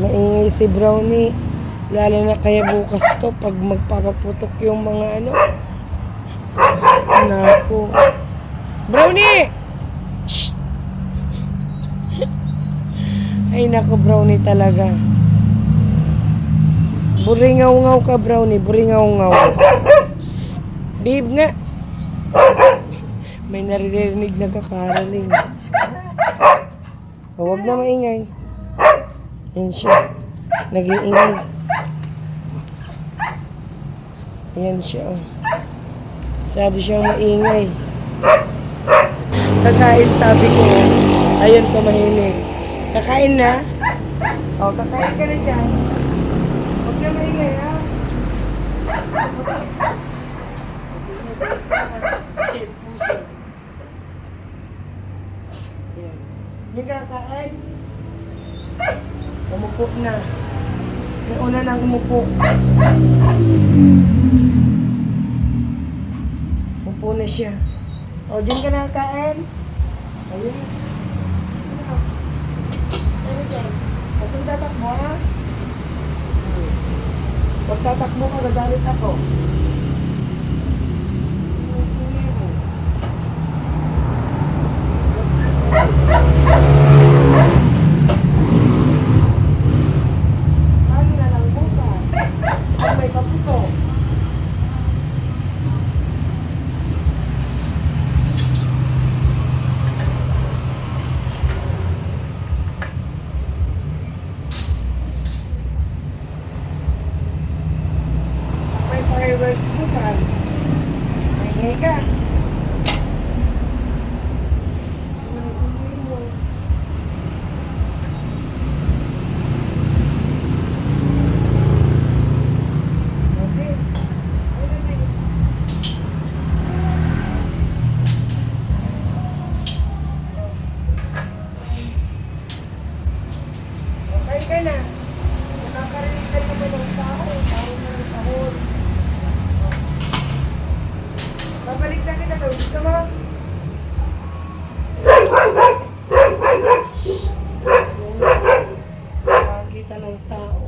Maingay si Brownie. Lalo na kaya bukas to pag magpapaputok yung mga ano. Naku. Brownie! Shh! Ay naku, Brownie talaga. Buringaw-ngaw ka, Brownie. Buringaw-ngaw. Shh! Babe nga. May naririnig na kakaraling. Huwag na maingay. Yan siya. Nag-iingay. Ayan siya. Masyado siyang maingay. Kakain, sabi ko. Ayun, tumahimik. Kakain na? O, kakain ka na dyan. Huwag na maingay, ha? Ayan. Yung kakain. Umupo na. May una nang umupo. Umupo na siya. O, dyan ka nakakain. Ayun. Ano dyan? Huwag kang tatakbo, ha? Huwag tatakbo ka, gagalit ako. Ano na lang bukas? Pag may paputo. May fireworks bukas. Maingay ka. Okay ka na. Nakakarinig ka naman ng tao. Tao na ng tahon. Babalik na kita daw. Gusto mo? Nakakita ng tao.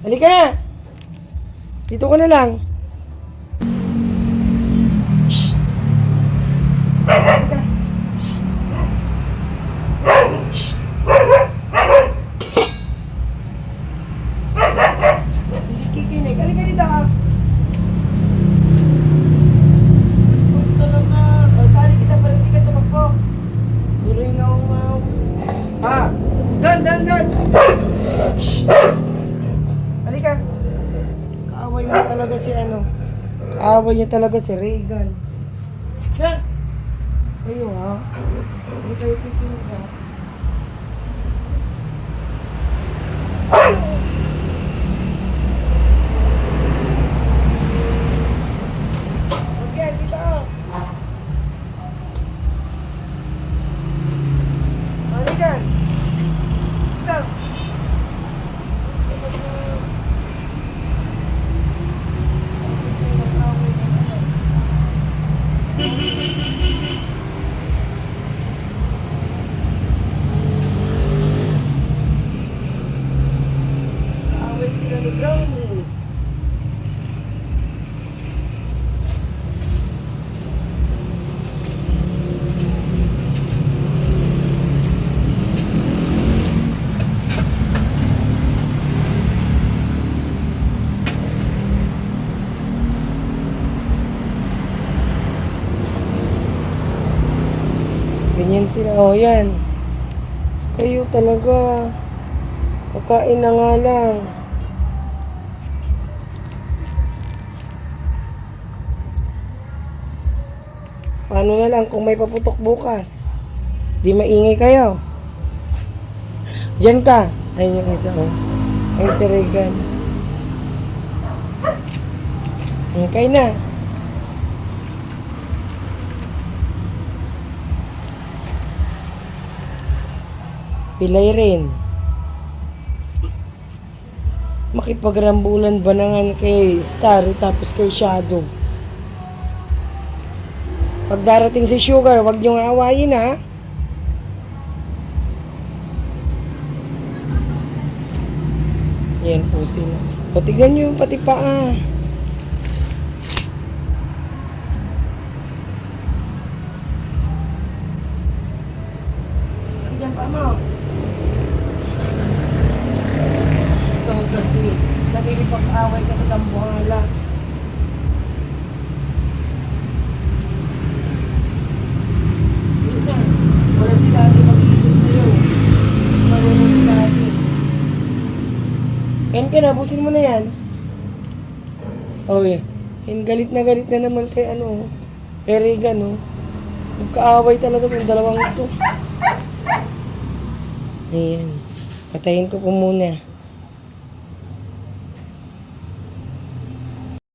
Halika na! Dito ka na lang. Halika. Hindi kikinig. Halika dito ka. Talaga. Tali kita para hindi ka tumakbo. Buringaw-ngaw. Ha? Doon! Shhh! Halika. Kaaway mo talaga si ano. Kaaway niya talaga si Regan. Siya! Kayo ha? Hindi kayo kikinig ha? Okay, dito ako. Halika. Dito. Kaaway sila ni Brownie. Ganyan sila. O, yan. Kayo talaga. Kakain na nga lang. Paano na lang kung may paputok bukas? Di maingay kayo. Diyan ka. Ayun yung isa. Oh. Ayun si Regan. Okay na. Pilay rin. Makipagrambulan ba nangan kay Starry tapos kay Shadow? Pag darating si Sugar, wag niyong awayin ha. Yan po sila. O, tignan nyo yung pati paa. Sakit yan paa mo. Ito kasi, nakikipag-away ka sa tambuhala. Yun na. Wala si Daddy mag-iibig sa'yo. Mas marunong si Daddy. Kain ka na, busin mo na yan. Oh, yeah. Yan, galit na naman kay ano, kay Regan, oh. Magkaaway talaga yung dalawang ito. Ayan. Patayin ko po muna.